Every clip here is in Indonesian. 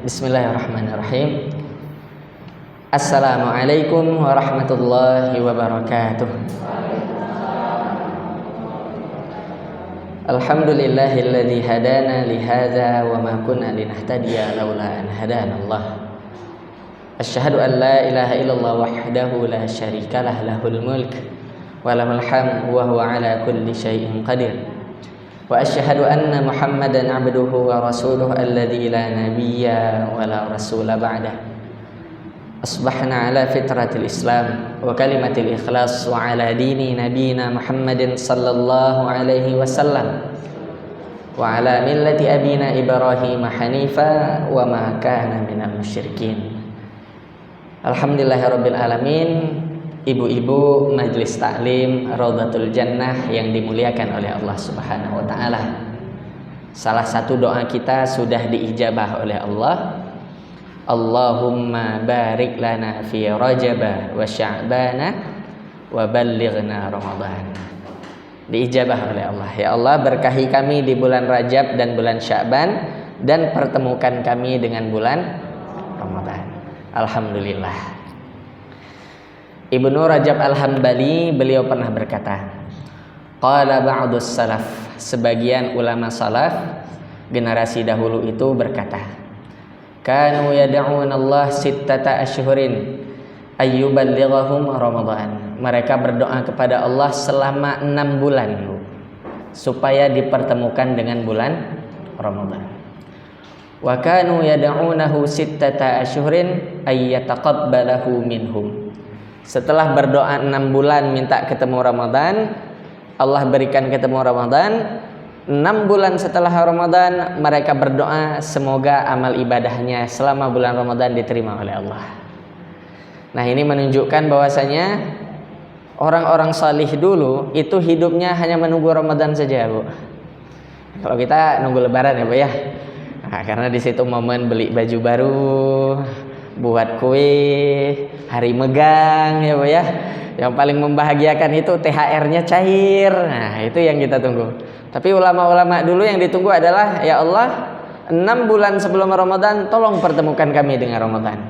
Bismillahirrahmanirrahim. Assalamualaikum warahmatullahi wabarakatuh. Alhamdulillahilladzi hadana li hadza wa ma kunna linahtadiya laula an hadanallah. Asyhadu an la ilaha illallah wahdahu la syarikalah lahul mulk wa lahul hamd wa huwa ala kulli syai'in qadir. Wa asyhadu anna Muhammadan abduhu wa rasuluhu alladzi la nabiyya wa la rasula ba'dah. Asbahna ala fitratil Islam wa kalimatil ikhlas wa ala dini nabiyina Muhammadin sallallahu alaihi wasallam wa ala millati abina Ibrahim hanifa wa ma kana minal musyrikin. Alhamdulillahirabbil alamin. Ibu-ibu Majelis Taklim Raudhatul Jannah yang dimuliakan oleh Allah Subhanahu wa taala. Salah satu doa kita sudah diijabah oleh Allah. Allahumma barik lana fi Rajab wa Sya'ban wa ballighna Ramadan. Diijabah oleh Allah. Ya Allah, berkahi kami di bulan Rajab dan bulan Sya'ban dan pertemukan kami dengan bulan Ramadan. Alhamdulillah. Ibnu Rajab Al-Hambali beliau pernah berkata, qala ba'dus salaf, sebagian ulama salaf generasi dahulu itu berkata, kanu yad'una Allah sittata asyhurin ayyuballighahum Ramadan. Mereka berdoa kepada Allah selama 6 bulan supaya dipertemukan dengan bulan Ramadan. Wa kanu yad'unahu sittata asyhurin ayyataqabbalahu minhum. Setelah berdoa 6 bulan minta ketemu Ramadan, Allah berikan ketemu Ramadan. 6 bulan setelah Ramadan mereka berdoa semoga amal ibadahnya selama bulan Ramadan diterima oleh Allah. Nah, ini menunjukkan bahwasanya orang-orang salih dulu itu hidupnya hanya menunggu Ramadan saja, Bu. Kalau kita nunggu Lebaran ya, Bu ya. Nah, karena di situ momen beli baju baru, buat kue, hari megang ya Bu ya. Yang paling membahagiakan itu THR-nya cair. Nah, itu yang kita tunggu. Tapi ulama-ulama dulu yang ditunggu adalah, ya Allah, 6 bulan sebelum Ramadan tolong pertemukan kami dengan Ramadan.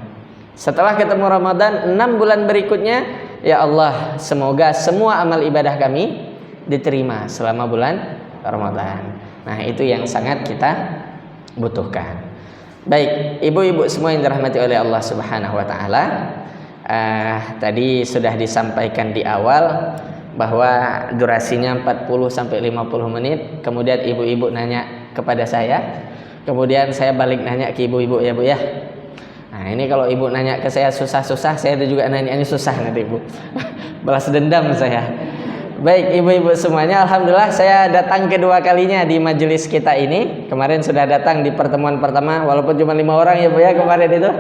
Setelah ketemu Ramadan, 6 bulan berikutnya, ya Allah, semoga semua amal ibadah kami diterima selama bulan Ramadan. Nah, itu yang sangat kita butuhkan. Baik, ibu-ibu semua yang dirahmati oleh Allah Subhanahu wa taala, tadi sudah disampaikan di awal bahwa durasinya 40 sampai 50 menit. Kemudian ibu-ibu nanya kepada saya, kemudian saya balik nanya ke ibu-ibu ya Bu ya. Nah, ini kalau ibu nanya ke saya susah-susah, saya juga nanya ini susah nanti Bu. Balas dendam saya. Baik, ibu-ibu semuanya, alhamdulillah saya datang kedua kalinya di majelis kita ini. Kemarin sudah datang di pertemuan pertama, walaupun cuma 5 orang ya Bu ya kemarin itu.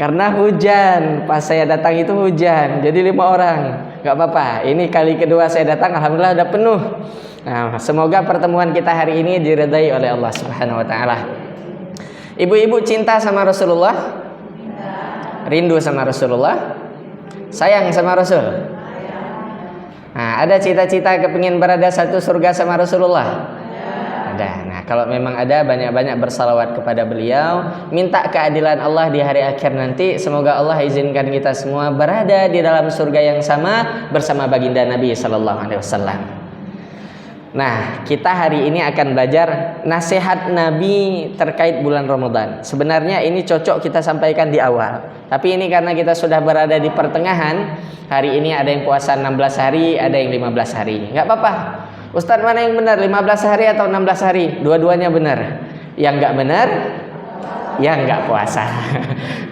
Karena hujan, pas saya datang itu hujan, jadi 5 orang. Gak apa-apa, ini kali kedua saya datang, alhamdulillah udah penuh. Nah, semoga pertemuan kita hari ini diridai oleh Allah Subhanahu wa taala. Ibu-ibu cinta sama Rasulullah? Rindu sama Rasulullah? Sayang sama Rasul? Nah, ada cita-cita kepingin berada satu surga sama Rasulullah? Ada. Nah, kalau memang ada, banyak-banyak bersalawat kepada beliau, minta keadilan Allah di hari akhir nanti. Semoga Allah izinkan kita semua berada di dalam surga yang sama bersama baginda Nabi sallallahu alaihi wasallam. Nah, kita hari ini akan belajar nasihat Nabi terkait bulan Ramadan. Sebenarnya ini cocok kita sampaikan di awal, tapi ini karena kita sudah berada di pertengahan. Hari ini ada yang puasa 16 hari, ada yang 15 hari. Enggak apa-apa. Ustaz, mana yang benar? 15 hari atau 16 hari? Dua-duanya benar. Yang enggak benar, yang enggak puasa.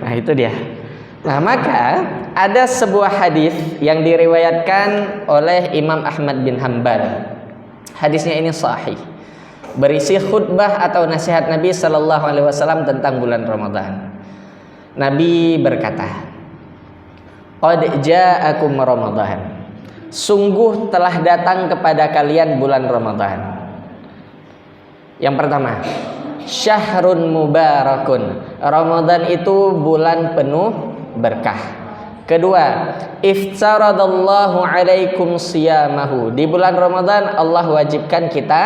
Nah, itu dia. Nah, maka ada sebuah hadis yang diriwayatkan oleh Imam Ahmad bin Hanbal. Hadisnya ini sahih. Berisi khutbah atau nasihat Nabi sallallahu alaihi wasallam tentang bulan Ramadan. Nabi berkata, qad ja'akum Ramadan. Sungguh telah datang kepada kalian bulan Ramadan. Yang pertama, syahrun mubarakun. Ramadan itu bulan penuh berkah. Kedua, iftaradallahu alaikum siyamahu. Di bulan Ramadan Allah wajibkan kita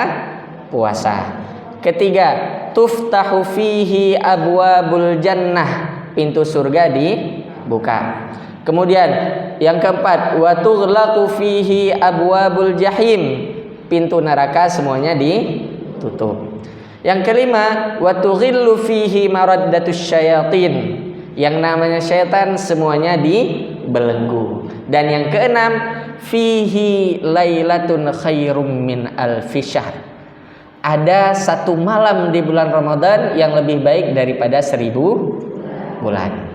puasa. Ketiga, tuftahu fihi abwabul jannah, pintu surga dibuka. Kemudian yang keempat, wa tughlaqu fihi abwabul jahim, pintu neraka semuanya ditutup. Yang kelima, wa tughillu fihi maraddatus syayatin, yang namanya syaitan semuanya dibelenggu. Dan yang keenam, fihi lailatun khairum min alfi syahr, ada satu malam di bulan Ramadan yang lebih baik daripada 1000 bulan.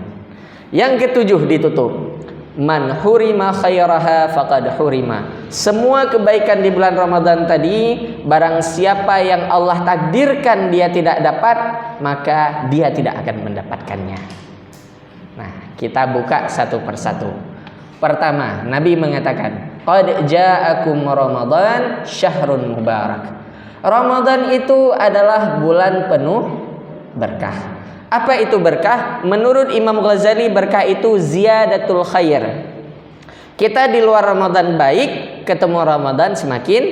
Yang ketujuh ditutup, man hurima khairaha faqad hurima, semua kebaikan di bulan Ramadan tadi, barang siapa yang Allah takdirkan dia tidak dapat, maka dia tidak akan mendapatkannya. Nah, kita buka satu persatu. Pertama, Nabi mengatakan, qad ja'akum Ramadan syahrun mubarak. Ramadan itu adalah bulan penuh berkah. Apa itu berkah? Menurut Imam Ghazali, berkah itu ziyadatul khair. Kita di luar Ramadan baik, ketemu Ramadan semakin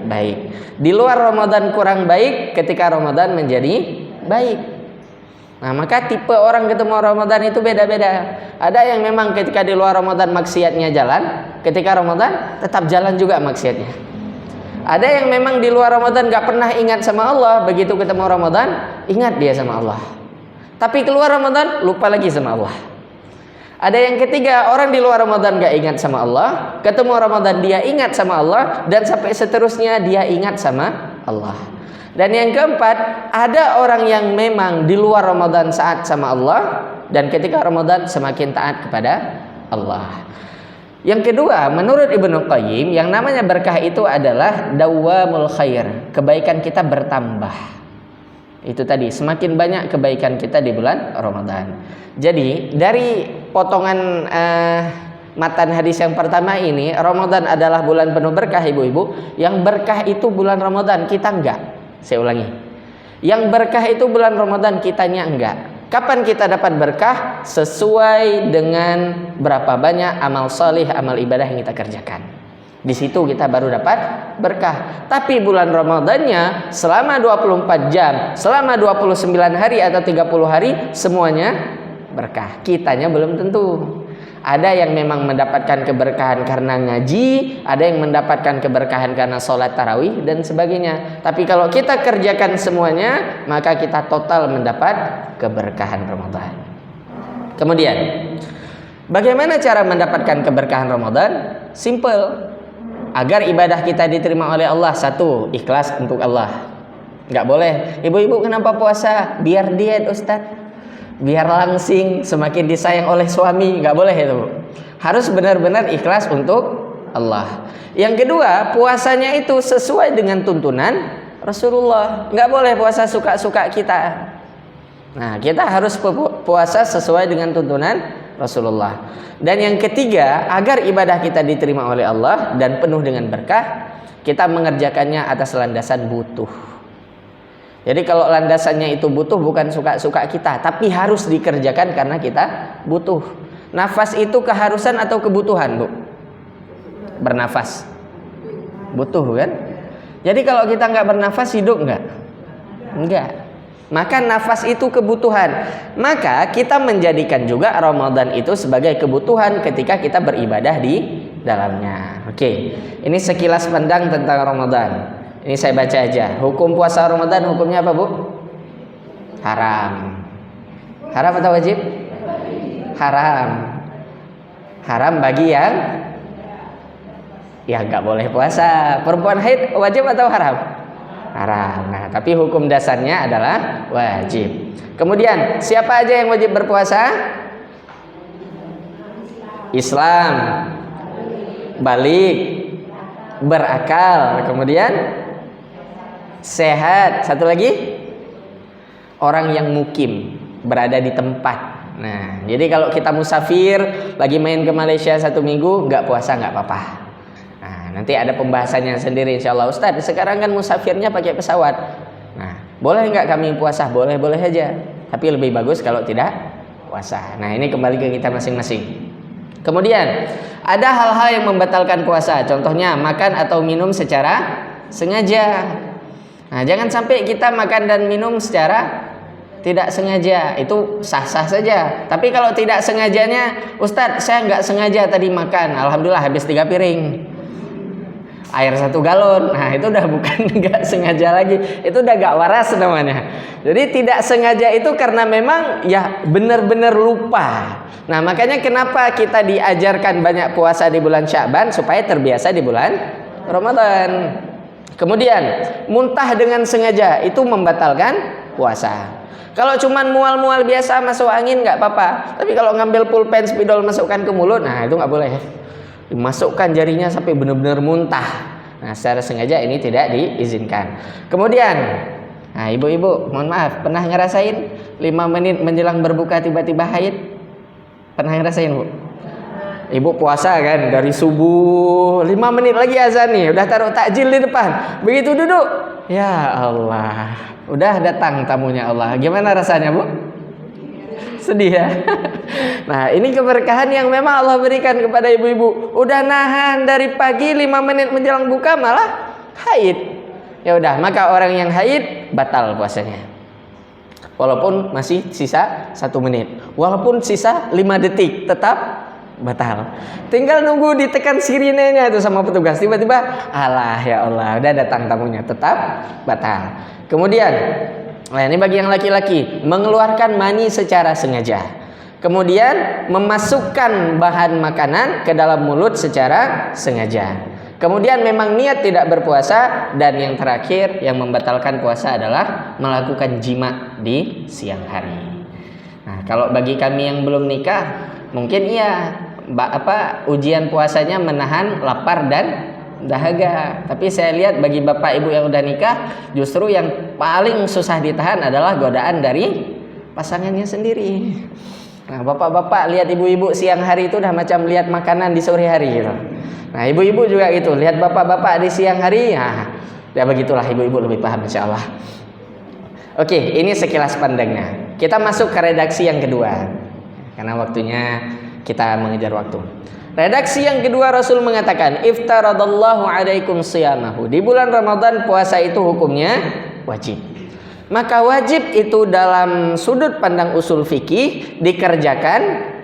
baik. Di luar Ramadan kurang baik, ketika Ramadan menjadi baik. Nah, maka tipe orang ketemu Ramadan itu beda-beda. Ada yang memang ketika di luar Ramadan maksiatnya jalan, ketika Ramadan tetap jalan juga maksiatnya. Ada yang memang di luar Ramadan gak pernah ingat sama Allah, begitu ketemu Ramadan ingat dia sama Allah. Tapi keluar Ramadan lupa lagi sama Allah. Ada yang ketiga, orang di luar Ramadan gak ingat sama Allah, ketemu Ramadan dia ingat sama Allah, dan sampai seterusnya dia ingat sama Allah. Dan yang keempat, ada orang yang memang di luar Ramadan taat sama Allah, dan ketika Ramadan semakin taat kepada Allah. Yang kedua, menurut Ibnu Qayyim, yang namanya berkah itu adalah dawamul khair, kebaikan kita bertambah. Itu tadi, semakin banyak kebaikan kita di bulan Ramadan. Jadi dari potongan matan hadis yang pertama ini, Ramadan adalah bulan penuh berkah, ibu-ibu. Yang berkah itu bulan Ramadan, kita enggak. Saya ulangi, yang berkah itu bulan Ramadan, kitanya enggak. Kapan kita dapat berkah? Sesuai dengan berapa banyak amal salih, amal ibadah yang kita kerjakan. Di situ kita baru dapat berkah. Tapi bulan Ramadannya selama 24 jam, selama 29 hari atau 30 hari semuanya berkah. Kitanya belum tentu. Ada yang memang mendapatkan keberkahan karena ngaji, ada yang mendapatkan keberkahan karena sholat tarawih dan sebagainya. Tapi kalau kita kerjakan semuanya, maka kita total mendapat keberkahan Ramadan. Kemudian, bagaimana cara mendapatkan keberkahan Ramadan? Simple. Agar ibadah kita diterima oleh Allah, satu, ikhlas untuk Allah. Nggak boleh, ibu-ibu kenapa puasa? Biar diet, Ustadz. Biar langsing, semakin disayang oleh suami. Nggak boleh itu. Harus benar-benar ikhlas untuk Allah. Yang kedua, puasanya itu sesuai dengan tuntunan Rasulullah. Nggak boleh puasa suka-suka kita. Nah, kita harus puasa sesuai dengan tuntunan Rasulullah. Dan yang ketiga, agar ibadah kita diterima oleh Allah dan penuh dengan berkah, kita mengerjakannya atas landasan butuh. Jadi kalau landasannya itu butuh, bukan suka-suka kita, tapi harus dikerjakan karena kita butuh. Nafas itu keharusan atau kebutuhan, Bu? Bernafas butuh kan? Jadi kalau kita nggak bernafas, hidup nggak? Enggak. Maka nafas itu kebutuhan. Maka kita menjadikan juga Ramadan itu sebagai kebutuhan ketika kita beribadah di dalamnya. Oke, ini sekilas pandang tentang Ramadan. Ini saya baca aja. Hukum puasa Ramadan, hukumnya apa, Bu? Haram. Haram atau wajib? Haram. Haram bagi yang ya nggak boleh puasa. Perempuan haid wajib atau haram? Haram. Nah, tapi hukum dasarnya adalah wajib. Kemudian, siapa aja yang wajib berpuasa? Islam, balik, berakal, kemudian sehat. Satu lagi, orang yang mukim, berada di tempat. Nah, jadi kalau kita musafir, lagi main ke Malaysia 1 minggu, nggak puasa nggak apa-apa. Nah, nanti ada pembahasannya sendiri insya Allah. Ustadz, sekarang kan musafirnya pakai pesawat. Nah, boleh nggak kami puasa? Boleh-boleh aja. Tapi lebih bagus kalau tidak puasa. Nah, ini kembali ke kita masing-masing. Kemudian, ada hal-hal yang membatalkan puasa. Contohnya, makan atau minum secara sengaja. Nah, jangan sampai kita makan dan minum secara tidak sengaja, itu sah-sah saja. Tapi kalau tidak sengajanya, Ustadz saya nggak sengaja tadi makan, alhamdulillah habis 3 piring, air 1 galon. Nah itu udah bukan nggak sengaja lagi, itu udah nggak waras namanya. Jadi tidak sengaja itu karena memang ya benar-benar lupa. Nah makanya kenapa kita diajarkan banyak puasa di bulan Sya'ban, supaya terbiasa di bulan Ramadan. Kemudian muntah dengan sengaja itu membatalkan puasa. Kalau cuman mual-mual biasa masuk angin nggak apa-apa. Tapi kalau ngambil pulpen spidol masukkan ke mulut, nah itu nggak boleh. Dimasukkan jarinya sampai benar-benar muntah. Nah secara sengaja ini tidak diizinkan. Kemudian, nah ibu-ibu mohon maaf, pernah ngerasain 5 menit menjelang berbuka tiba-tiba haid? Pernah ngerasain bu? Ibu puasa kan dari subuh, 5 menit lagi azan nih, udah taruh takjil di depan. Begitu duduk, ya Allah, udah datang tamunya Allah. Gimana rasanya bu? Sedih ya. Nah ini keberkahan yang memang Allah berikan kepada ibu-ibu. Udah nahan dari pagi, 5 menit menjelang buka malah haid. Ya udah, maka orang yang haid batal puasanya. Walaupun masih sisa 1 menit, walaupun sisa 5 detik, tetap batal. Tinggal nunggu ditekan sirinenya itu sama petugas, tiba-tiba alah ya Allah udah datang tamunya, tetap batal. Kemudian, nah ini bagi yang laki-laki, mengeluarkan mani secara sengaja. Kemudian memasukkan bahan makanan ke dalam mulut secara sengaja. Kemudian memang niat tidak berpuasa. Dan yang terakhir yang membatalkan puasa adalah melakukan jima di siang hari. Nah kalau bagi kami yang belum nikah, mungkin iya ujian puasanya menahan lapar dan dahaga. Tapi saya lihat bagi bapak ibu yang udah nikah, justru yang paling susah ditahan adalah godaan dari pasangannya sendiri. Nah bapak-bapak lihat ibu-ibu siang hari itu udah macam lihat makanan di sore hari gitu. Nah ibu-ibu juga gitu, lihat bapak-bapak di siang hari, ya begitulah, ibu-ibu lebih paham insya Allah. Oke, ini sekilas pandangnya. Kita masuk ke redaksi yang kedua, karena waktunya kita mengejar waktu. Redaksi yang kedua, Rasul mengatakan, iftaradallahu alaikum siyamahu. Di bulan Ramadan puasa itu hukumnya wajib. Maka wajib itu dalam sudut pandang usul fikih dikerjakan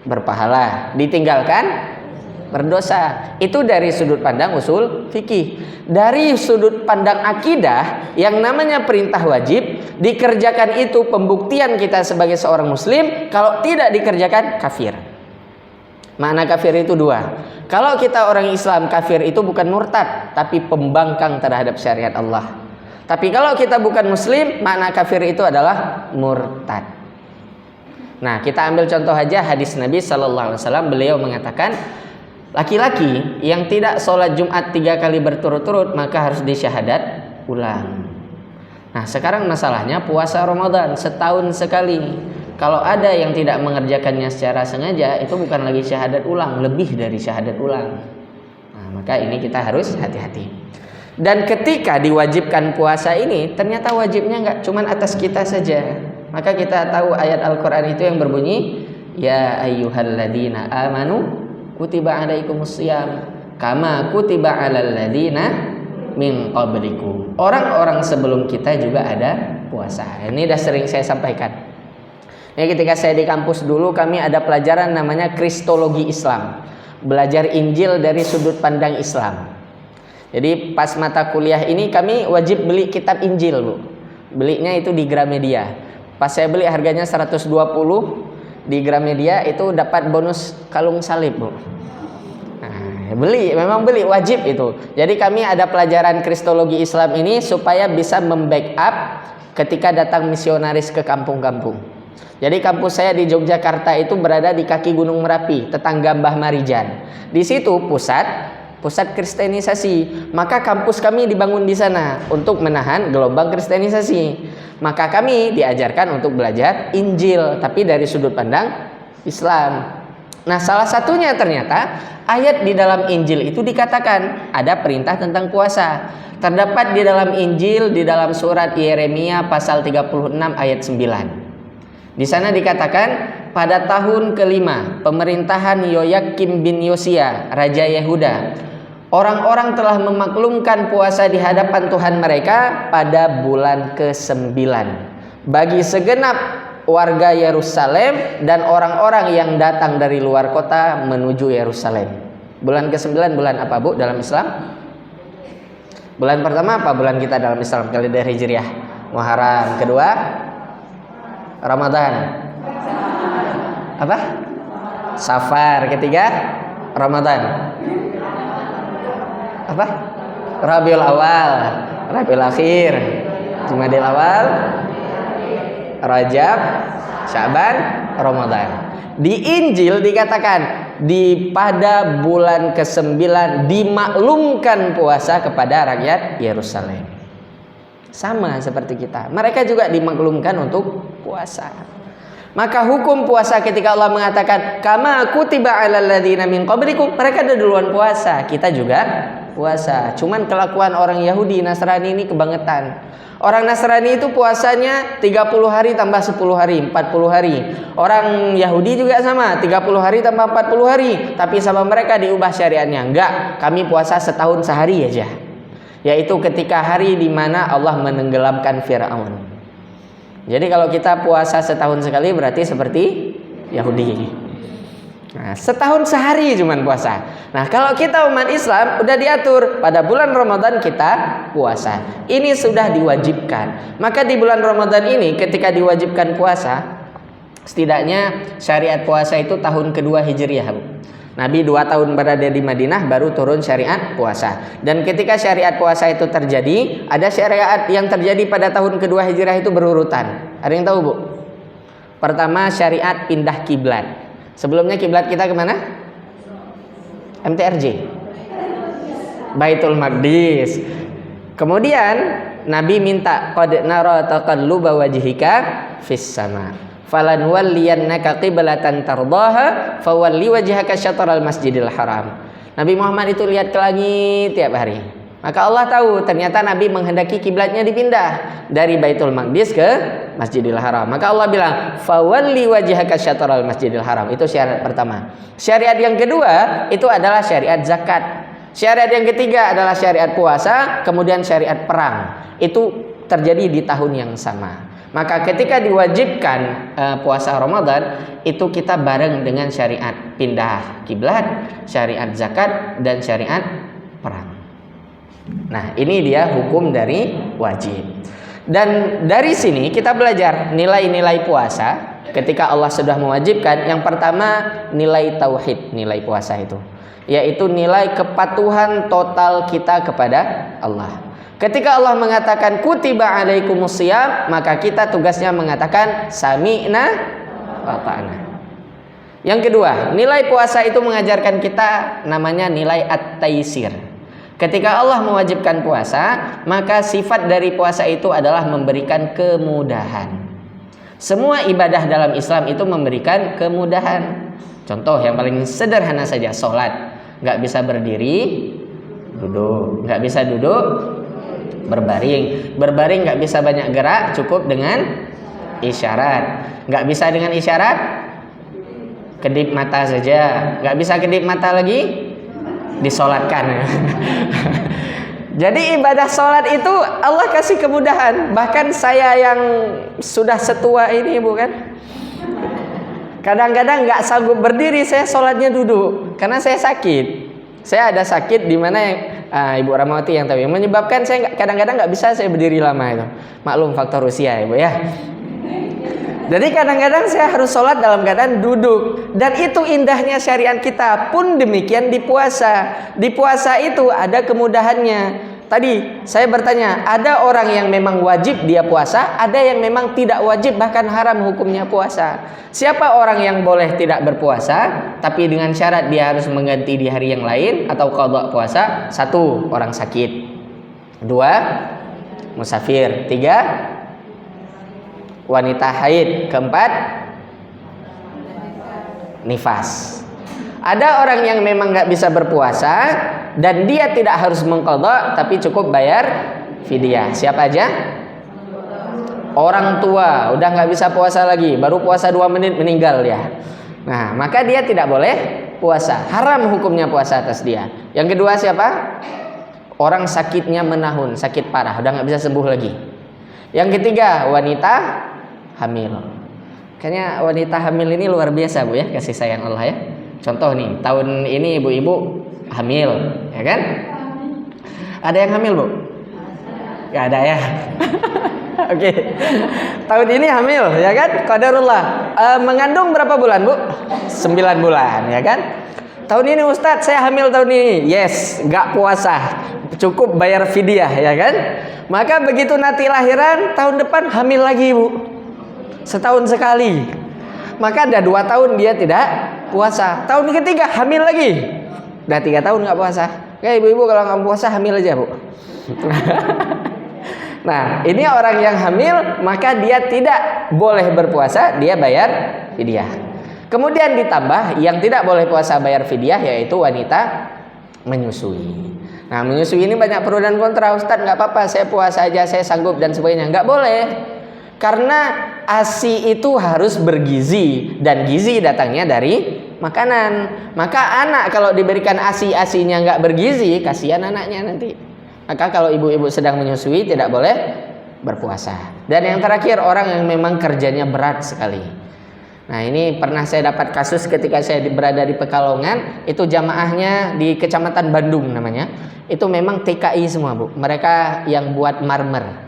berpahala, ditinggalkan berdosa. Itu dari sudut pandang usul fikih. Dari sudut pandang akidah, yang namanya perintah wajib dikerjakan itu pembuktian kita sebagai seorang muslim. Kalau tidak dikerjakan kafir. Makna kafir itu 2. Kalau kita orang Islam, kafir itu bukan murtad, tapi pembangkang terhadap syariat Allah. Tapi kalau kita bukan muslim, makna kafir itu adalah murtad. Nah, kita ambil contoh aja hadis Nabi sallallahu alaihi wasallam. Beliau mengatakan, laki-laki yang tidak sholat Jumat 3 kali berturut-turut maka harus disyahadat ulang. Nah, sekarang masalahnya puasa Ramadan setahun sekali. Kalau ada yang tidak mengerjakannya secara sengaja, itu bukan lagi syahadat ulang, lebih dari syahadat ulang. Nah, maka ini kita harus hati-hati. Dan ketika diwajibkan puasa ini, ternyata wajibnya nggak cuma atas kita saja. Maka kita tahu ayat Al-Quran itu yang berbunyi, ya ayyuhalladzina amanu kutiba alaikumusiyam kama kutiba alal ladzina min qablikum. Orang-orang sebelum kita juga ada puasa. Ini sudah sering saya sampaikan. Ini ketika saya di kampus dulu, kami ada pelajaran namanya Kristologi Islam. Belajar Injil dari sudut pandang Islam. Jadi pas mata kuliah ini kami wajib beli kitab Injil, Bu. Belinya itu di Gramedia. Pas saya beli harganya 120 di Gramedia, itu dapat bonus kalung salib, Bu. Nah, memang beli wajib itu. Jadi kami ada pelajaran Kristologi Islam ini supaya bisa membackup ketika datang misionaris ke kampung-kampung. Jadi kampus saya di Yogyakarta itu berada di kaki Gunung Merapi, tetangga Mbah Marijan. Di situ pusat kristenisasi. Maka kampus kami dibangun di sana untuk menahan gelombang kristenisasi. Maka kami diajarkan untuk belajar Injil, tapi dari sudut pandang Islam. Nah, salah satunya ternyata ayat di dalam Injil itu dikatakan ada perintah tentang puasa. Terdapat di dalam Injil, di dalam surat Yeremia pasal 36 ayat 9. Di sana dikatakan, pada tahun kelima pemerintahan Yoyakim bin Yosia, Raja Yehuda, Orang-orang telah memaklumkan puasa di hadapan Tuhan mereka pada bulan ke-9 bagi segenap warga Yerusalem dan orang-orang yang datang dari luar kota menuju Yerusalem. Bulan ke-9 bulan apa, Bu, dalam Islam? Bulan pertama apa bulan kita dalam Islam kalender Hijriah? Muharram. Kedua Ramadan. Apa? Safar. Ketiga Ramadan. Apa? Rabiul Awal, Rabiul Akhir, Jumadil Awal, Rajab, Syaban, Ramadan. Di Injil dikatakan pada bulan ke-9 dimaklumkan puasa kepada rakyat Yerusalem. Sama seperti kita. Mereka juga dimaklumkan untuk puasa. Maka hukum puasa ketika Allah mengatakan kama kutiba 'alal ladzina min qablikum, mereka ada duluan puasa, kita juga puasa. Cuman kelakuan orang Yahudi Nasrani ini kebangetan. Orang Nasrani itu puasanya 30 hari tambah 10 hari, 40 hari. Orang Yahudi juga sama, 30 hari tambah 40 hari. Tapi sama mereka diubah syariatnya. Enggak, kami puasa setahun sehari aja. Yaitu ketika hari di mana Allah menenggelamkan Fir'aun. Jadi kalau kita puasa setahun sekali berarti seperti Yahudi. Nah, setahun sehari cuman puasa. Nah, kalau kita umat Islam udah diatur pada bulan Ramadan kita puasa. Ini sudah diwajibkan. Maka di bulan Ramadan ini ketika diwajibkan puasa, setidaknya syariat puasa itu tahun kedua Hijriah, Bu. Nabi 2 tahun berada di Madinah baru turun syariat puasa. Dan ketika syariat puasa itu terjadi, ada syariat yang terjadi pada tahun kedua Hijrah itu berurutan. Ada yang tahu, Bu? Pertama syariat pindah kiblat. Sebelumnya kiblat kita kemana? MTRJ, Baitul Maqdis. Kemudian Nabi minta qad nara taqalluba wajhika fis sama. Falan walliyannaka qiblatan tardaha fawalli wajhaka syatral masjidil haram. Nabi Muhammad itu lihat ke langit tiap hari. Maka Allah tahu ternyata Nabi menghendaki kiblatnya dipindah dari Baitul Maqdis ke Masjidil Haram. Maka Allah bilang fawalli wajhaka syatral masjidil haram. Itu syariat pertama. Syariat yang kedua itu adalah syariat zakat. Syariat yang ketiga adalah syariat puasa, kemudian syariat perang. Itu terjadi di tahun yang sama. Maka ketika diwajibkan puasa Ramadan, itu kita bareng dengan syariat pindah kiblat, syariat zakat, dan syariat perang. Nah, ini dia hukum dari wajib. Dan dari sini kita belajar nilai-nilai puasa. Ketika Allah sudah mewajibkan, yang pertama nilai tauhid, nilai puasa itu, yaitu nilai kepatuhan total kita kepada Allah. Ketika Allah mengatakan kutiba alaikumusiyam, maka kita tugasnya mengatakan sami'na wa ta'na. Yang kedua, nilai puasa itu mengajarkan kita namanya nilai at-taisir. Ketika Allah mewajibkan puasa, maka sifat dari puasa itu adalah memberikan kemudahan. Semua ibadah dalam Islam itu memberikan kemudahan. Contoh yang paling sederhana saja, sholat. Gak bisa berdiri, duduk. Gak bisa duduk, berbaring. Berbaring gak bisa banyak gerak, cukup dengan isyarat. Gak bisa dengan isyarat, kedip mata saja. Gak bisa kedip mata lagi, disolatkan. Jadi ibadah solat itu Allah kasih kemudahan. Bahkan saya yang sudah setua ini, bukan, kadang-kadang gak sanggup berdiri, saya solatnya duduk karena saya sakit. Saya ada sakit di mana yang Ibu Ramawati yang tahu, yang menyebabkan saya kadang-kadang nggak bisa saya berdiri lama itu. Maklum faktor usia, Ibu ya. Jadi kadang-kadang saya harus sholat dalam keadaan duduk. Dan itu indahnya syariat kita. Pun demikian di puasa. Di puasa itu ada kemudahannya. Tadi saya bertanya, ada orang yang memang wajib dia puasa, ada yang memang tidak wajib, bahkan haram hukumnya puasa. Siapa orang yang boleh tidak berpuasa, tapi dengan syarat dia harus mengganti di hari yang lain atau qadha puasa? 1, orang sakit. 2, musafir. 3, wanita haid. 4, nifas. Ada orang yang memang nggak bisa berpuasa dan dia tidak harus mengqadha, tapi cukup bayar fidyah. Siapa aja? Orang tua udah nggak bisa puasa lagi, baru puasa 2 menit meninggal ya. Nah, maka dia tidak boleh puasa. Haram hukumnya puasa atas dia. Yang kedua siapa? Orang sakitnya menahun, sakit parah, udah nggak bisa sembuh lagi. Yang ketiga, wanita hamil. Kayaknya wanita hamil ini luar biasa, Bu ya, kasih sayang Allah ya. Contoh nih, tahun ini ibu-ibu hamil, ya kan? Ada yang hamil, Bu? Gak ada ya. Oke. Tahun ini hamil, ya kan? Qadarullah. Mengandung berapa bulan, Bu? 9 bulan, ya kan? Tahun ini Ustadz saya hamil tahun ini. Yes, gak puasa. Cukup bayar fidyah, ya kan? Maka begitu nanti lahiran, tahun depan hamil lagi, Bu. Setahun sekali. Maka ada 2 tahun dia tidak puasa. Tahun ketiga hamil lagi. Udah 3 tahun gak puasa. Kayak ibu-ibu kalau gak puasa hamil aja, Bu. Nah, ini orang yang hamil, maka dia tidak boleh berpuasa, dia bayar fidyah. Kemudian ditambah yang tidak boleh puasa bayar fidyah, yaitu wanita menyusui. Nah, menyusui ini banyak pro dan kontra. Ustadz, nggak apa-apa, saya puasa aja, saya sanggup dan sebagainya. Nggak boleh, karena ASI itu harus bergizi, dan gizi datangnya dari makanan. Maka anak kalau diberikan ASI-ASInya nggak bergizi, kasihan anaknya nanti. Maka kalau ibu-ibu sedang menyusui tidak boleh berpuasa. Dan yang terakhir, orang yang memang kerjanya berat sekali. Nah, ini pernah saya dapat kasus ketika saya berada di Pekalongan. Itu jamaahnya di Kecamatan Bandung namanya. Itu memang TKI semua, Bu. Mereka yang buat marmer,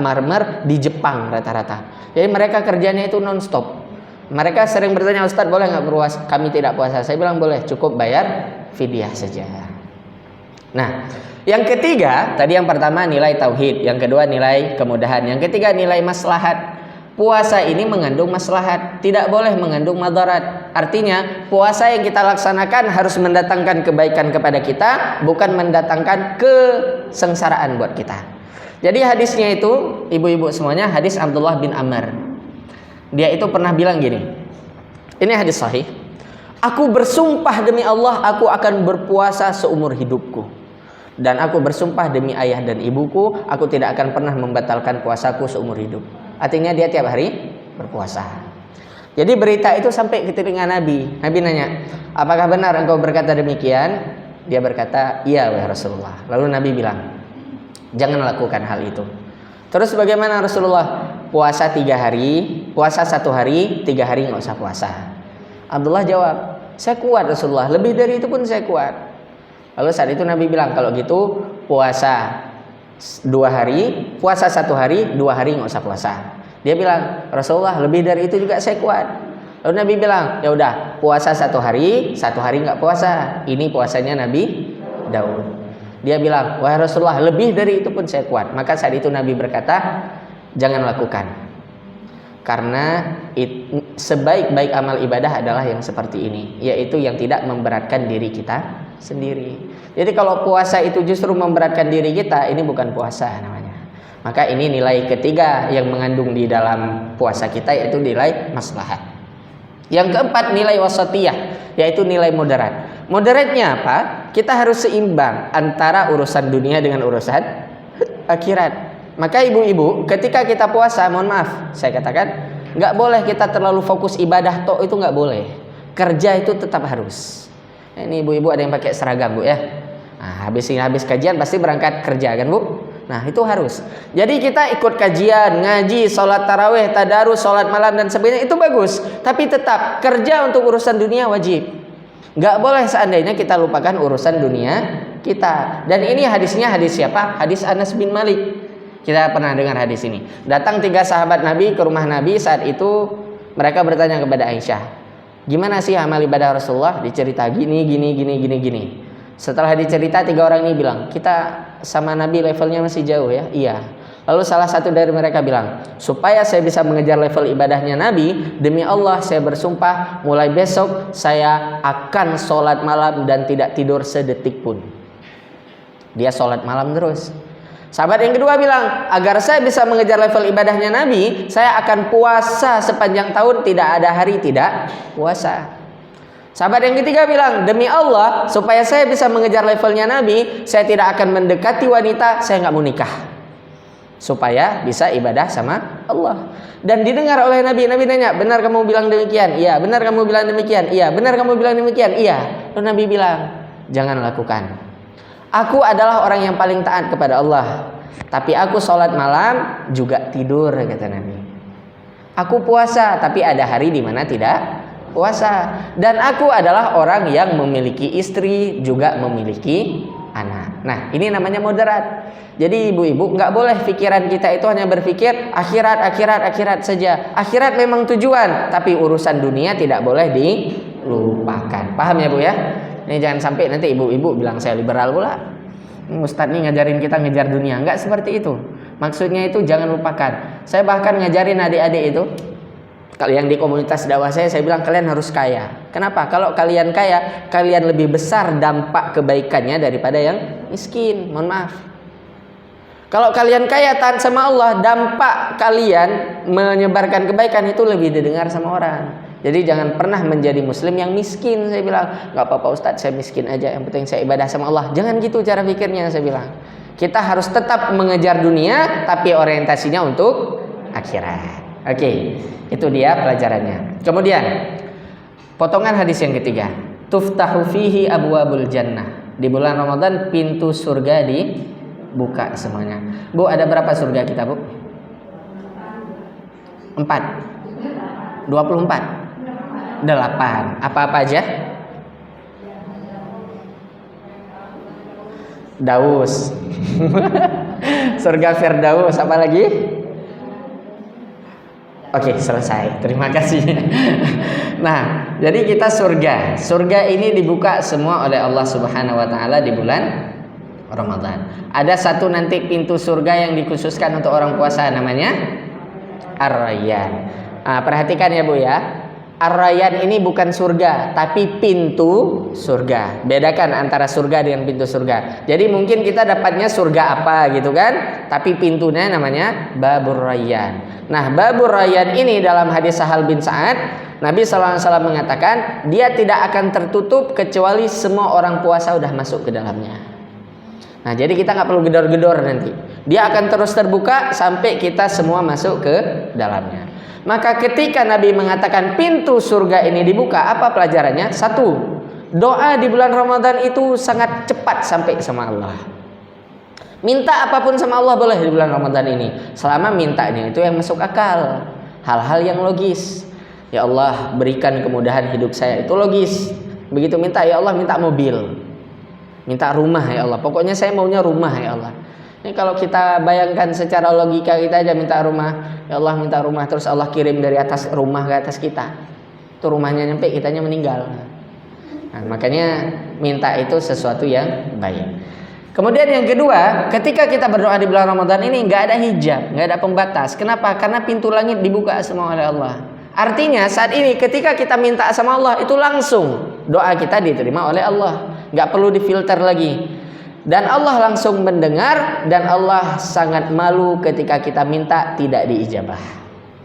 marmer di Jepang rata-rata. Jadi mereka kerjanya itu non-stop. Mereka sering bertanya, Ustadz boleh nggak berpuasa? Kami tidak puasa. Saya bilang boleh, cukup bayar fidyah saja. Nah, yang ketiga, tadi yang pertama nilai tauhid, yang kedua nilai kemudahan, yang ketiga nilai maslahat. Puasa ini mengandung maslahat, tidak boleh mengandung madarat. Artinya, puasa yang kita laksanakan harus mendatangkan kebaikan kepada kita, bukan mendatangkan kesengsaraan buat kita. Jadi hadisnya itu, ibu-ibu semuanya, hadis Abdullah bin Amr. Dia itu pernah bilang gini. Ini hadis sahih. Aku bersumpah demi Allah, aku akan berpuasa seumur hidupku. Dan aku bersumpah demi ayah dan ibuku, aku tidak akan pernah membatalkan puasaku seumur hidup. Artinya dia tiap hari berpuasa. Jadi berita itu sampai ke telinga Nabi. Nabi nanya, apakah benar engkau berkata demikian? Dia berkata, iya wahai Rasulullah. Lalu Nabi bilang, jangan lakukan hal itu. Terus bagaimana Rasulullah? Puasa 3 hari, puasa 1 hari, 3 hari nggak usah puasa. Abdullah jawab, saya kuat Rasulullah, lebih dari itu pun saya kuat. Lalu saat itu Nabi bilang, kalau gitu puasa 2 hari, puasa 1 hari, 2 hari nggak usah puasa. Dia bilang, Rasulullah lebih dari itu juga saya kuat. Lalu Nabi bilang, ya udah puasa 1 hari, 1 hari nggak puasa. Ini puasanya Nabi Daud. Dia bilang, wahai Rasulullah lebih dari itu pun saya kuat. Maka saat itu Nabi berkata, jangan lakukan. Karena sebaik-baik amal ibadah adalah yang seperti ini, yaitu yang tidak memberatkan diri kita sendiri. Jadi kalau puasa itu justru memberatkan diri kita, ini bukan puasa namanya. Maka ini nilai ketiga yang mengandung di dalam puasa kita, yaitu nilai maslahat. Yang keempat nilai wasatiyah, yaitu nilai moderat. Moderatnya apa? Kita harus seimbang antara urusan dunia dengan urusan akhirat. Maka ibu-ibu ketika kita puasa, mohon maaf saya katakan, nggak boleh kita terlalu fokus ibadah tok, itu nggak boleh. Kerja itu tetap harus. Ini ibu-ibu ada yang pakai seragam, Bu ya. Nah, habis kajian pasti berangkat kerja kan, Bu? Nah, itu harus. Jadi kita ikut kajian, ngaji, sholat tarawih, tadarus, sholat malam dan sebagainya, itu bagus. Tapi tetap kerja untuk urusan dunia wajib. Nggak boleh seandainya kita lupakan urusan dunia kita. Dan ini hadisnya hadis siapa? Hadis Anas bin Malik. Kita pernah dengar hadis ini. Datang 3 sahabat Nabi ke rumah Nabi. Saat itu mereka bertanya kepada Aisyah, gimana sih amal ibadah Rasulullah? Dicerita gini. Setelah dicerita, 3 orang ini bilang, kita sama Nabi levelnya masih jauh ya. Iya. Lalu salah satu dari mereka bilang, supaya saya bisa mengejar level ibadahnya Nabi, demi Allah saya bersumpah, mulai besok saya akan sholat malam dan tidak tidur sedetik pun. Dia sholat malam terus. Sahabat yang kedua bilang, agar saya bisa mengejar level ibadahnya Nabi, saya akan puasa sepanjang tahun, tidak ada hari tidak puasa. Sahabat yang ketiga bilang, demi Allah, supaya saya bisa mengejar levelnya Nabi, saya tidak akan mendekati wanita, saya nggak mau nikah. supaya bisa ibadah sama Allah. Dan didengar oleh Nabi. Nabi nanya, benar kamu bilang demikian? Iya. Benar kamu bilang demikian? Iya. Benar kamu bilang demikian? Iya. Lalu Nabi bilang, jangan lakukan. Aku adalah orang yang paling taat kepada Allah, tapi aku sholat malam juga tidur, kata Nabi. Aku puasa, tapi ada hari di mana tidak puasa. Dan aku adalah orang yang memiliki istri, juga memiliki anak. Nah, ini namanya moderat. Jadi ibu-ibu, nggak boleh pikiran kita itu hanya berpikir akhirat saja. Akhirat memang tujuan, tapi urusan dunia tidak boleh dilupakan. Paham ya Bu ya? Ini jangan sampai nanti ibu-ibu bilang saya liberal pula. Ustadz nih ngajarin kita ngejar dunia. Enggak seperti itu. Maksudnya itu jangan lupakan. Saya bahkan ngajarin adik-adik itu, kalau yang di komunitas dakwah saya bilang kalian harus kaya. Kenapa? Kalau kalian kaya, kalian lebih besar dampak kebaikannya daripada yang miskin. Mohon maaf. Kalau kalian kaya taat sama Allah, dampak kalian menyebarkan kebaikan itu lebih didengar sama orang. Jadi jangan pernah menjadi muslim yang miskin. Saya bilang, gak apa-apa Ustadz, saya miskin aja, yang penting saya ibadah sama Allah. Jangan gitu cara pikirnya, saya bilang. Kita harus tetap mengejar dunia, tapi orientasinya untuk akhirat. Oke, itu dia pelajarannya. Kemudian potongan hadis yang ketiga, tuftahu fihi abwabul jannah. Di bulan Ramadan pintu surga dibuka semuanya. Bu, ada berapa surga kita, Bu? 4. 24. 8. Apa-apa aja? Daus. Surga Firdaus. Apa lagi? Oke, selesai. Terima kasih. Nah, jadi kita surga. Surga ini dibuka semua oleh Allah Subhanahu wa taala di bulan Ramadan. Ada satu nanti pintu surga yang dikhususkan untuk orang puasa, namanya Ar-Rayyan. Nah, perhatikan ya Bu ya. Ar-Rayyan ini bukan surga, tapi pintu surga. Bedakan antara surga dengan pintu surga. Jadi mungkin kita dapatnya surga apa gitu kan, tapi pintunya namanya Babur Rayyan. Nah, Babur Rayyan ini dalam hadis Sahal bin Sa'ad, Nabi SAW mengatakan dia tidak akan tertutup kecuali semua orang puasa udah masuk ke dalamnya. Nah, jadi kita nggak perlu gedor-gedor nanti. Dia akan terus terbuka sampai kita semua masuk ke dalamnya. Maka ketika Nabi mengatakan pintu surga ini dibuka, apa pelajarannya? 1, doa di bulan Ramadan itu sangat cepat sampai sama Allah. Minta apapun sama Allah boleh di bulan Ramadan ini, selama mintanya itu yang masuk akal, hal-hal yang logis. Ya Allah, berikan kemudahan hidup saya, itu logis. Begitu minta, ya Allah minta mobil, minta rumah ya Allah. Pokoknya saya maunya rumah ya Allah. Ini kalau kita bayangkan secara logika, kita aja minta rumah, ya Allah minta rumah, terus Allah kirim dari atas rumah ke atas kita, itu rumahnya nyampe, kitanya meninggal. Nah, makanya minta itu sesuatu yang baik. Kemudian yang kedua, ketika kita berdoa di bulan Ramadan ini nggak ada hijab, nggak ada pembatas. Kenapa? Karena pintu langit dibuka semua oleh Allah. Artinya saat ini ketika kita minta sama Allah itu langsung doa kita diterima oleh Allah, nggak perlu difilter lagi. Dan Allah langsung mendengar, dan Allah sangat malu ketika kita minta tidak diijabah.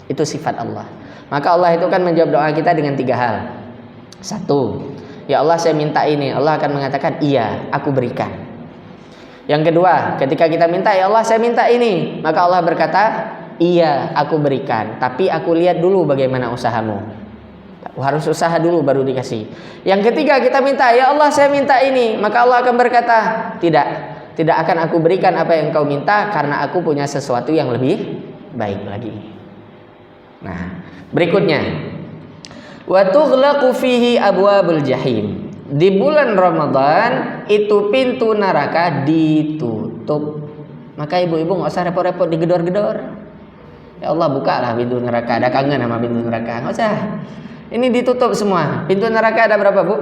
Itu sifat Allah. Maka Allah itu kan menjawab doa kita dengan 3 hal. 1, ya Allah saya minta ini, Allah akan mengatakan iya aku berikan. Yang kedua, ketika kita minta ya Allah saya minta ini, maka Allah berkata iya aku berikan, tapi aku lihat dulu bagaimana usahamu. Harus usaha dulu baru dikasih. Yang ketiga kita minta, ya Allah saya minta ini, maka Allah akan berkata tidak akan aku berikan apa yang kau minta, karena aku punya sesuatu yang lebih baik lagi. Nah, berikutnya, wa tughlaqu fihi abwabul jahim. Di bulan Ramadan itu pintu neraka ditutup. Maka ibu-ibu nggak usah repot-repot digedor-gedor. Ya Allah bukalah pintu neraka, ada kangen sama pintu neraka, nggak usah. Ini ditutup semua. Pintu neraka ada berapa, Bu?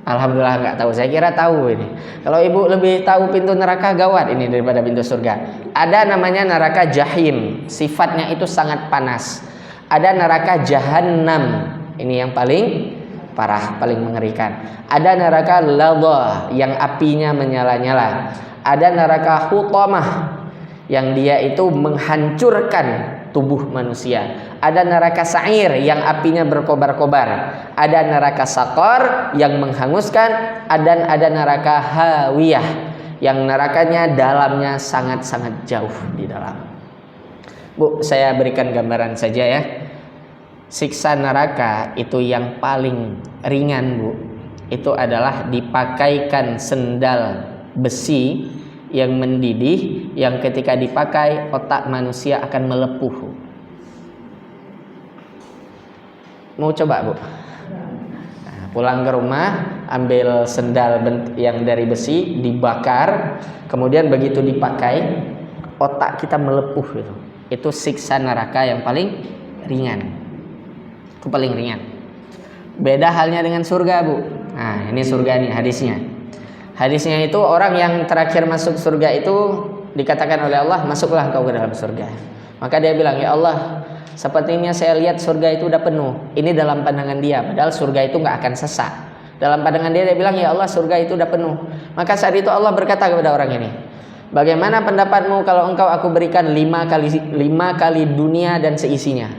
Alhamdulillah nggak tahu. Saya kira tahu ini. Kalau ibu lebih tahu pintu neraka gawat ini daripada pintu surga. Ada namanya neraka jahim. Sifatnya itu sangat panas. Ada neraka jahannam. Ini yang paling parah, paling mengerikan. Ada neraka ladha yang apinya menyala-nyala. Ada neraka hutamah yang dia itu menghancurkan tubuh manusia. Ada neraka sa'ir yang apinya berkobar-kobar. Ada neraka saqar yang menghanguskan. Ada neraka hawiyah Yang nerakanya dalamnya sangat-sangat jauh di dalam. Bu, saya berikan gambaran saja ya. Siksa neraka itu yang paling ringan, Bu. Itu adalah dipakaikan sendal besi yang mendidih, yang ketika dipakai otak manusia akan melepuh. Mau coba, Bu? Nah, pulang ke rumah, ambil sendal yang dari besi, dibakar, kemudian begitu dipakai, otak kita melepuh gitu. Itu siksa neraka yang paling ringan. Itu paling ringan. Beda halnya dengan surga, Bu. Nah, ini surga nih hadisnya. Hadisnya itu orang yang terakhir masuk surga itu dikatakan oleh Allah, masuklah engkau ke dalam surga. Maka dia bilang, ya Allah, sepertinya saya lihat surga itu udah penuh. Ini dalam pandangan dia, padahal surga itu nggak akan sesak. Dalam pandangan dia bilang, ya Allah, surga itu udah penuh. Maka saat itu Allah berkata kepada orang ini, bagaimana pendapatmu kalau engkau aku berikan 5 kali dunia dan seisinya?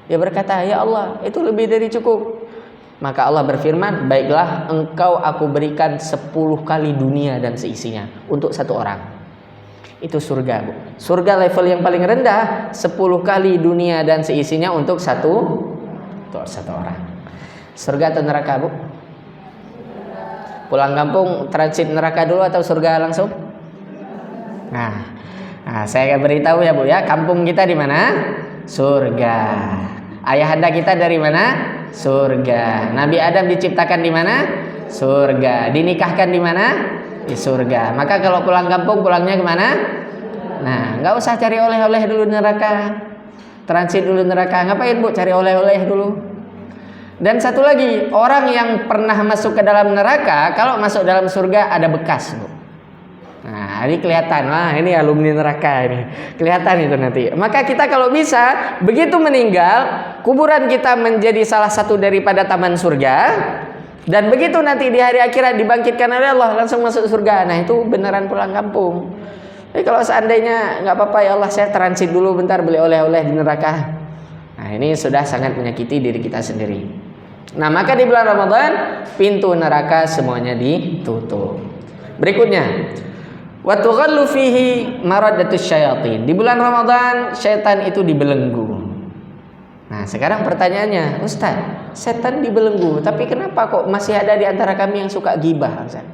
Dia berkata, ya Allah, itu lebih dari cukup. Maka Allah berfirman, baiklah, engkau aku berikan 10 kali dunia dan seisinya untuk satu orang. Itu surga, Bu. Surga level yang paling rendah, 10 kali dunia dan seisinya untuk satu orang. Surga atau neraka, Bu? Pulang kampung transit neraka dulu atau surga langsung? Nah, saya beritahu ya, Bu ya, kampung kita di mana? Surga. Ayahanda kita dari mana? Surga. Nabi Adam diciptakan di mana? Surga. Dinikahkan di mana? Di surga. Maka kalau pulang kampung, pulangnya kemana? Nah, nggak usah cari oleh-oleh dulu neraka. Transit dulu neraka. Ngapain, Bu? Cari oleh-oleh dulu. Dan satu lagi, orang yang pernah masuk ke dalam neraka, kalau masuk dalam surga ada bekas, Bu. Nah, ini kelihatan, wah ini alumni neraka ini. Kelihatan itu nanti. Maka kita kalau bisa, begitu meninggal, kuburan kita menjadi salah satu daripada taman surga. Dan begitu nanti di hari akhirat dibangkitkan oleh Allah, langsung masuk surga. Nah, itu beneran pulang kampung. Jadi kalau seandainya nggak apa-apa, ya Allah, saya transit dulu bentar beli oleh-oleh di neraka. Nah, ini sudah sangat menyakiti diri kita sendiri. Nah, maka di bulan Ramadan, pintu neraka semuanya ditutup. Berikutnya, wa tughallu fihi maradatus syayatin. Di bulan Ramadan setan itu dibelenggu. Nah, sekarang pertanyaannya, Ustaz, setan dibelenggu, tapi kenapa kok masih ada di antara kami yang suka gibah, Ustaz?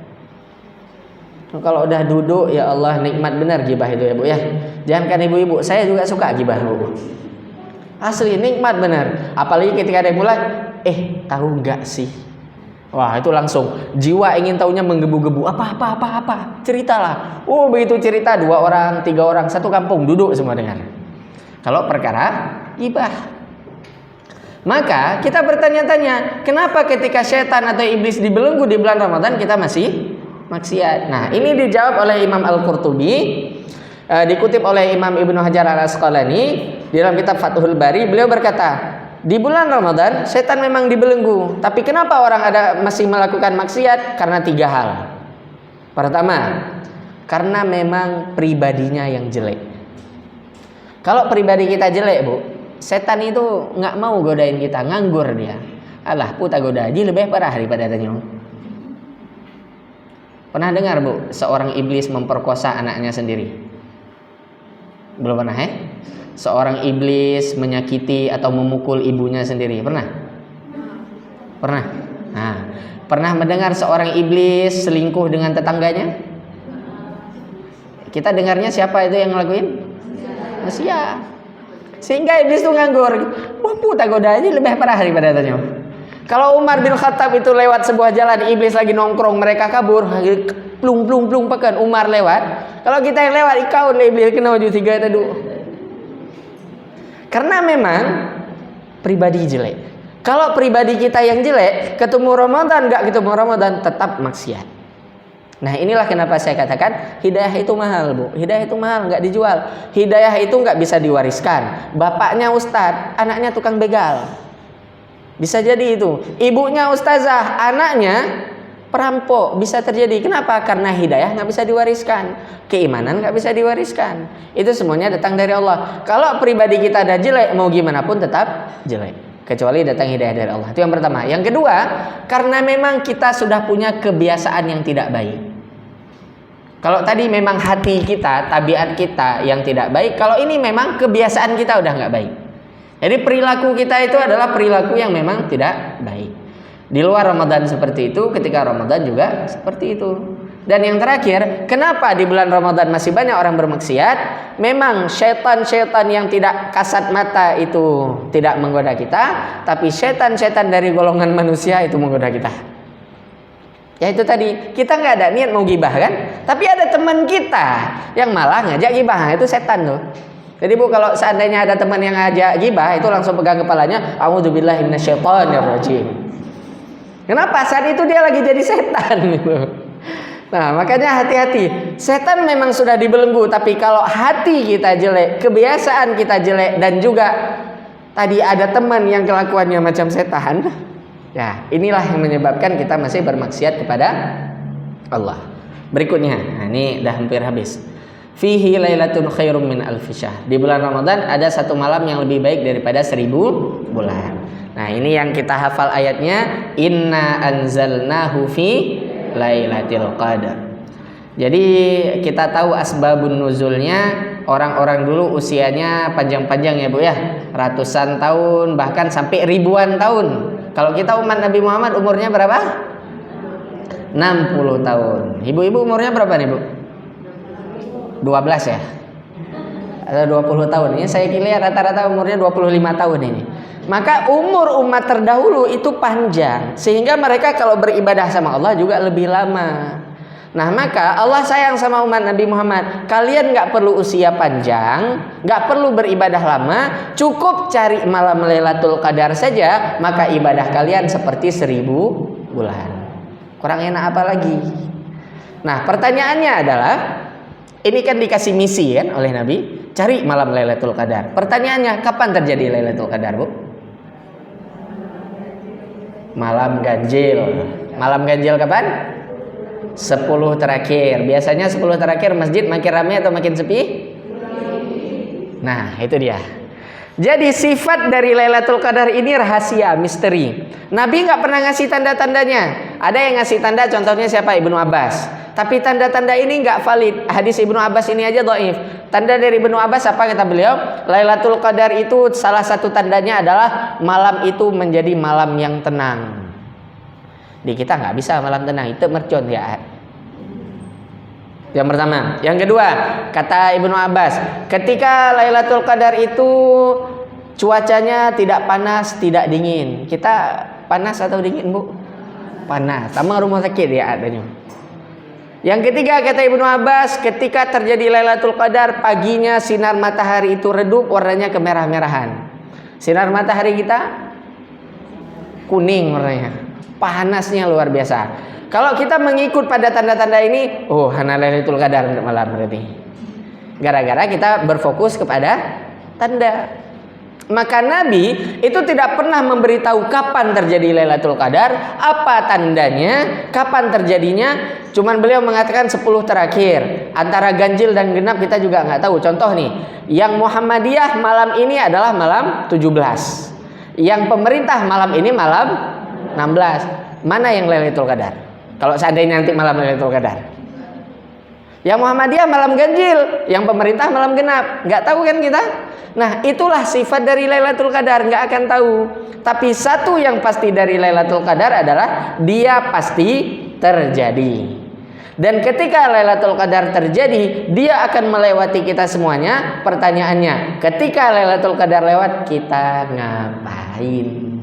Kalau udah duduk, ya Allah, nikmat benar gibah itu ya, Bu ya. Jangankan ibu-ibu, saya juga suka gibah, Bu. Asli nikmat benar. Apalagi ketika ada yang mulai, tahu enggak sih? Wah, itu langsung jiwa ingin tahunya menggebu-gebu. Apa? Ceritalah. Oh, begitu cerita 2 orang, 3 orang, satu kampung duduk semua dengar. Kalau perkara gibah. Maka kita bertanya-tanya, kenapa ketika setan atau iblis dibelenggu di bulan Ramadan kita masih maksiat? Nah, ini dijawab oleh Imam Al-Qurtubi, dikutip oleh Imam Ibnu Hajar Al-Asqalani di dalam kitab Fathul Bari. Beliau berkata, di bulan Ramadan setan memang dibelenggu, tapi kenapa orang masih melakukan maksiat? Karena 3 hal. Pertama, karena memang pribadinya yang jelek. Kalau pribadi kita jelek, Bu, setan itu nggak mau godain kita, nganggur dia. Alah, puta goda aja lebih parah daripada tanyong. Pernah dengar, Bu, seorang iblis memperkosa anaknya sendiri? Belum pernah, Seorang iblis menyakiti atau memukul ibunya sendiri, pernah? Pernah? Nah, pernah mendengar seorang iblis selingkuh dengan tetangganya? Kita dengarnya siapa itu yang ngelakuin? Manusia. Sehingga iblis itu nganggur. Wah, puta goda aja lebih parah daripada tanya. Kalau Umar bin Khattab itu lewat sebuah jalan, iblis lagi nongkrong, mereka kabur, plung pakan Umar lewat. Kalau kita yang lewat, ikau iblis kena wajah 3 tadi. Karena memang pribadi jelek. Kalau pribadi kita yang jelek, ketemu Ramadan nggak ketemu Ramadan, tetap maksiat. Nah, inilah kenapa saya katakan hidayah itu mahal, Bu. Hidayah itu mahal, nggak dijual. Hidayah itu nggak bisa diwariskan. Bapaknya ustadz, anaknya tukang begal. Bisa jadi itu. Ibunya ustazah, anaknya perampok. Bisa terjadi. Kenapa? Karena hidayah nggak bisa diwariskan. Keimanan nggak bisa diwariskan. Itu semuanya datang dari Allah. Kalau pribadi kita ada jelek, mau gimana pun tetap jelek. Kecuali datang hidayah dari Allah. Itu yang pertama. Yang kedua, karena memang kita sudah punya kebiasaan yang tidak baik. Kalau tadi memang hati kita, tabiat kita yang tidak baik, kalau ini memang kebiasaan kita udah nggak baik. Jadi perilaku kita itu adalah perilaku yang memang tidak baik. Di luar Ramadan seperti itu, ketika Ramadan juga seperti itu. Dan yang terakhir, kenapa di bulan Ramadan masih banyak orang bermaksiat? Memang syaitan-syaitan yang tidak kasat mata itu tidak menggoda kita, tapi syaitan-syaitan dari golongan manusia itu menggoda kita. Ya itu tadi, kita nggak ada niat mau gibah kan, tapi ada teman kita yang malah ngajak gibah, itu setan tuh. Jadi Bu, kalau seandainya ada teman yang ngajak gibah, itu langsung pegang kepalanya, a'udzubillahi minasyaitonirrajim. Kenapa? Saat itu dia lagi jadi setan gitu. Nah, makanya hati-hati. Setan memang sudah dibelenggu, tapi kalau hati kita jelek, kebiasaan kita jelek, dan juga tadi ada teman yang kelakuannya macam setan, ya inilah yang menyebabkan kita masih bermaksiat kepada Allah. Berikutnya, nah ini udah hampir habis. Fihi lailatun khairum min alfi syahr. Di bulan Ramadan ada satu malam yang lebih baik daripada 1000 bulan. Nah, ini yang kita hafal ayatnya, inna anzalnahu fi Lailatul Qadar. Jadi kita tahu asbabun nuzulnya, orang-orang dulu usianya panjang-panjang ya Bu ya, ratusan tahun bahkan sampai ribuan tahun. Kalau kita umat Nabi Muhammad umurnya berapa? 60 tahun. Ibu-ibu umurnya berapa nih Bu? 12 ya? Atau 20 tahun. Ini saya lihat rata-rata umurnya 25 tahun ini. Maka umur umat terdahulu itu panjang, sehingga mereka kalau beribadah sama Allah juga lebih lama. Nah, maka Allah sayang sama umat Nabi Muhammad. Kalian gak perlu usia panjang, gak perlu beribadah lama, cukup cari malam Lailatul Qadar saja, maka ibadah kalian seperti 1000 bulan. Kurang enak apa lagi? Nah, pertanyaannya adalah, ini kan dikasih misi kan oleh Nabi, cari malam Lailatul Qadar. Pertanyaannya, kapan terjadi Lailatul Qadar, Bu? Malam ganjil. Malam ganjil kapan? 10 terakhir. Biasanya 10 terakhir masjid makin ramai atau makin sepi? Nah, itu dia. Jadi sifat dari Lailatul Qadar ini rahasia, misteri. Nabi nggak pernah ngasih tanda-tandanya. Ada yang ngasih tanda, contohnya siapa? Ibnu Abbas. Tapi tanda-tanda ini nggak valid. Hadis Ibnu Abbas ini aja dhaif. Tanda dari Ibnu Abbas apa kata beliau? Lailatul Qadar itu salah satu tandanya adalah malam itu menjadi malam yang tenang. Di kita nggak bisa malam tenang, itu mercon ya. Yang pertama. Yang kedua, kata Ibnu Abbas, ketika Lailatul Qadar itu cuacanya tidak panas, tidak dingin. Kita panas atau dingin, Bu? Panas. Sama rumah sakit ya adanya. Yang ketiga, kata Ibnu Abbas, ketika terjadi Lailatul Qadar, paginya sinar matahari itu redup, warnanya kemerah-merahan. Sinar matahari kita kuning warnanya, panasnya luar biasa. Kalau kita mengikut pada tanda-tanda ini, oh, hana Lailatul Qadar malam berarti. Gara-gara kita berfokus kepada tanda. Maka Nabi itu tidak pernah memberitahu kapan terjadi Lailatul Qadar, apa tandanya, kapan terjadinya. Cuman beliau mengatakan 10 terakhir. Antara ganjil dan genap kita juga nggak tahu. Contoh nih, yang Muhammadiyah malam ini adalah malam 17. Yang pemerintah malam ini malam 16. Mana yang Lailatul Qadar? Kalau seandainya nanti malam Lailatul Qadar. Yang Muhammadiyah malam ganjil, yang pemerintah malam genap. Nggak tahu kan kita? Nah, itulah sifat dari Lailatul Qadar, nggak akan tahu. Tapi satu yang pasti dari Lailatul Qadar adalah dia pasti terjadi. Dan ketika Lailatul Qadar terjadi, dia akan melewati kita semuanya. Pertanyaannya, ketika Lailatul Qadar lewat, kita ngapain?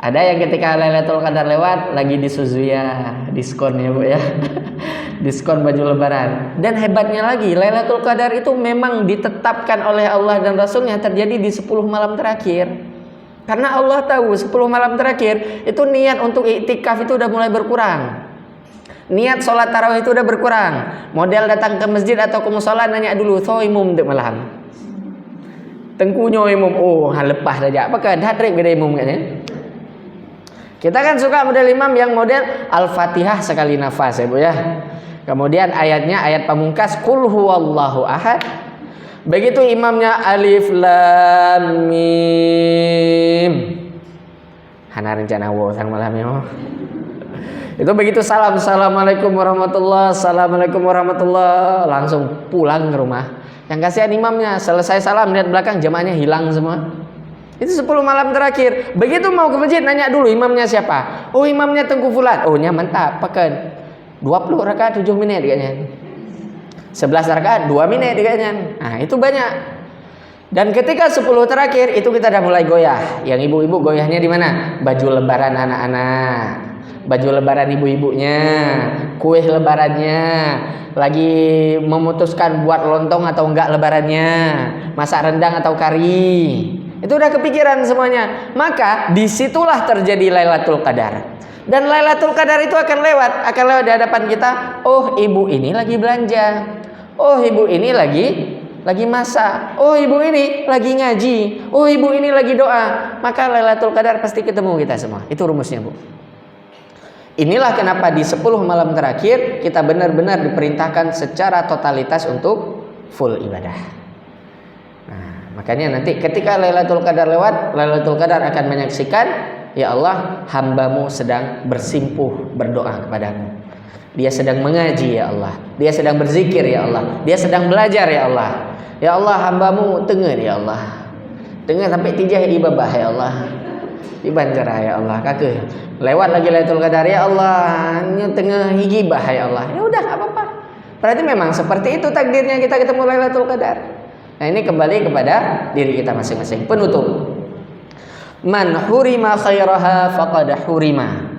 Ada yang ketika Lailatul Qadar lewat lagi di Suzuya, diskon ya Bu ya. Diskon baju lebaran. Dan hebatnya lagi, Lailatul Qadar itu memang ditetapkan oleh Allah dan Rasulnya terjadi di 10 malam terakhir. Karena Allah tahu 10 malam terakhir itu niat untuk iktikaf itu udah mulai berkurang. Niat sholat tarawih itu udah berkurang. Model datang ke masjid atau ke musola nanya dulu, "Soimum dek malam." Tengkunya imum, oh lepas saja. Apakah hadrib gede imum katanya? Kita kan suka model imam yang model Al-Fatihah sekali nafas ya Bu ya. Kemudian ayatnya ayat pamungkas Qul huwallahu ahad. Begitu imamnya Alif Lam Mim. Hana rencana wo sang malamnya. Itu begitu salam, assalamualaikum warahmatullah, assalamualaikum warahmatullah, langsung pulang ke rumah. Yang kasihan imamnya, selesai salam lihat belakang jamaahnya hilang semua. Itu 10 malam terakhir. Begitu mau ke masjid nanya dulu imamnya siapa. Oh imamnya Tengku Fulan. Oh nya mantap peken 20 rakaat 7 menit kayaknya. 11 rakaat 2 menit kayaknya. Nah itu banyak. Dan ketika 10 terakhir itu kita udah mulai goyah. Yang ibu-ibu goyahnya di mana? Baju lebaran anak-anak, baju lebaran ibu-ibunya, kue lebarannya, lagi memutuskan buat lontong atau enggak lebarannya, masak rendang atau kari. Itu udah kepikiran semuanya. Maka disitulah terjadi Lailatul Qadar. Dan Lailatul Qadar itu akan lewat di hadapan kita. Oh ibu ini lagi belanja. Oh ibu ini lagi masak. Oh ibu ini lagi ngaji. Oh ibu ini lagi doa. Maka Lailatul Qadar pasti ketemu kita semua. Itu rumusnya, Bu. Inilah kenapa di 10 malam terakhir kita benar-benar diperintahkan secara totalitas untuk full ibadah. Nah, makanya nanti ketika Lailatul Qadar lewat, Lailatul Qadar akan menyaksikan, ya Allah, hambamu sedang bersimpuh berdoa kepadamu. Dia sedang mengaji, ya Allah. Dia sedang berzikir, ya Allah. Dia sedang belajar, ya Allah. Ya Allah, hambamu tengah, ya Allah. Tengah sampai tijah ibabah, ya Allah. Ibanjara, ya Allah. Kakek lewat lagi Lailatul Qadar, ya Allah. Tengah higibah, ya Allah. Ya udah, enggak apa-apa. Berarti memang seperti itu takdirnya kita ketemu Lailatul Qadar. Nah ini kembali kepada diri kita masing-masing. Penutup. Man hurima khairaha faqad hurima.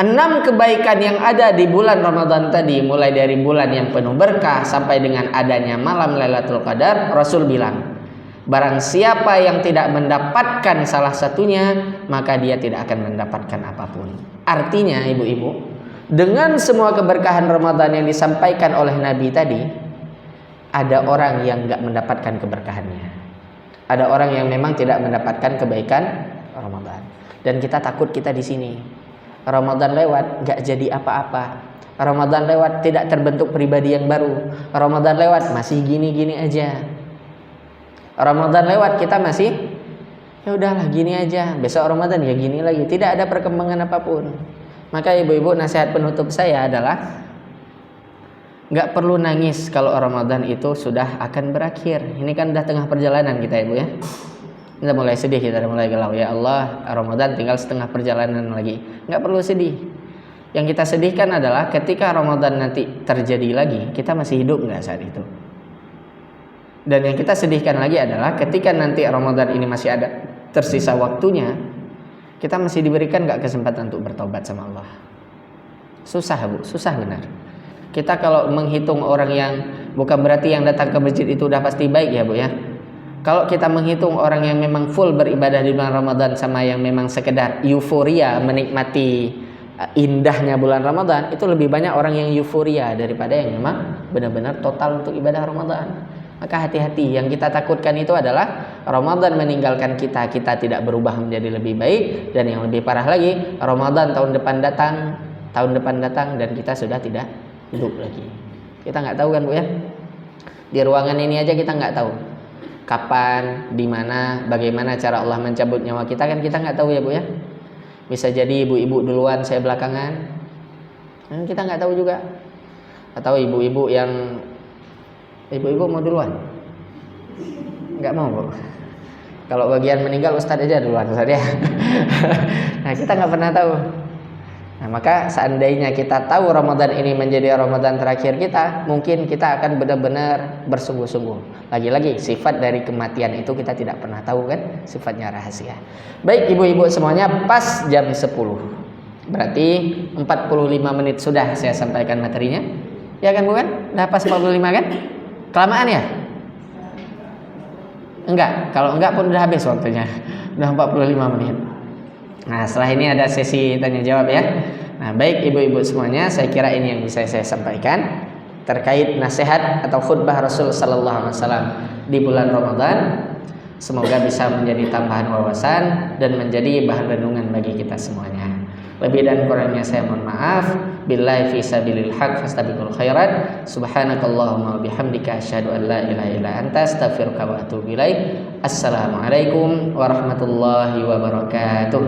6 kebaikan yang ada di bulan Ramadan tadi, mulai dari bulan yang penuh berkah sampai dengan adanya malam Lailatul Qadar, Rasul bilang, barang siapa yang tidak mendapatkan salah satunya, maka dia tidak akan mendapatkan apapun. Artinya ibu-ibu, dengan semua keberkahan Ramadan yang disampaikan oleh Nabi tadi, ada orang yang gak mendapatkan keberkahannya. Ada orang yang memang tidak mendapatkan kebaikan Ramadan. Dan kita takut kita di sini. Ramadan lewat gak jadi apa-apa. Ramadan lewat tidak terbentuk pribadi yang baru. Ramadan lewat masih gini-gini aja. Ramadan lewat kita masih ya udahlah gini aja. Besok Ramadan ya gini lagi. Tidak ada perkembangan apapun. Maka ibu-ibu, nasihat penutup saya adalah gak perlu nangis kalau Ramadan itu sudah akan berakhir. Ini kan udah tengah perjalanan kita, Ibu ya. Kita mulai sedih, kita mulai galau. Ya Allah, Ramadan tinggal setengah perjalanan lagi. Gak perlu sedih. Yang kita sedihkan adalah ketika Ramadan nanti terjadi lagi, kita masih hidup gak saat itu. Dan yang kita sedihkan lagi adalah ketika nanti Ramadan ini masih ada tersisa waktunya, kita masih diberikan gak kesempatan untuk bertobat sama Allah. Susah, Bu, susah benar. Kita kalau menghitung orang yang bukan berarti yang datang ke masjid itu udah pasti baik ya Bu ya. Kalau kita menghitung orang yang memang full beribadah di bulan Ramadan sama yang memang sekedar euforia menikmati indahnya bulan Ramadan, itu lebih banyak orang yang euforia daripada yang memang benar-benar total untuk ibadah Ramadan. Maka hati-hati, yang kita takutkan itu adalah Ramadan meninggalkan kita, kita tidak berubah menjadi lebih baik, dan yang lebih parah lagi, Ramadan tahun depan datang dan kita sudah tidak hidup lagi. Kita nggak tahu kan Bu ya. Di ruangan ini aja kita nggak tahu kapan, di mana, bagaimana cara Allah mencabut nyawa kita, kan kita nggak tahu ya Bu ya. Bisa jadi ibu-ibu duluan, saya belakangan, kita nggak tahu juga. Atau ibu-ibu mau duluan, nggak mau Bu. Kalau bagian meninggal Ustadz aja duluan Ustadz ya. Nah kita nggak pernah tahu. Nah, maka seandainya kita tahu Ramadan ini menjadi Ramadan terakhir kita, mungkin kita akan benar-benar bersungguh-sungguh. Lagi-lagi sifat dari kematian itu kita tidak pernah tahu kan, sifatnya rahasia. Baik ibu-ibu semuanya, pas jam 10. Berarti 45 menit sudah saya sampaikan materinya. Ya kan Bu kan? Udah pas 45 kan? Kelamaan ya? Enggak, kalau enggak pun udah habis waktunya. Udah 45 menit. Nah setelah ini ada sesi tanya jawab ya. Nah baik ibu-ibu semuanya, saya kira ini yang bisa saya sampaikan terkait nasihat atau khutbah Rasul Sallallahu Alaihi Wasallam di bulan Ramadan. Semoga bisa menjadi tambahan wawasan dan menjadi bahan renungan bagi kita semuanya. Lebih dan kurangnya saya mohon maaf. Billahi fi sabilil haq fastabiqul khairat. Subhanakallahumma wa bihamdika asyhadu an la ilaha illa anta astaghfiruka wa atubu ilaik. Assalamualaikum warahmatullahi wabarakatuh.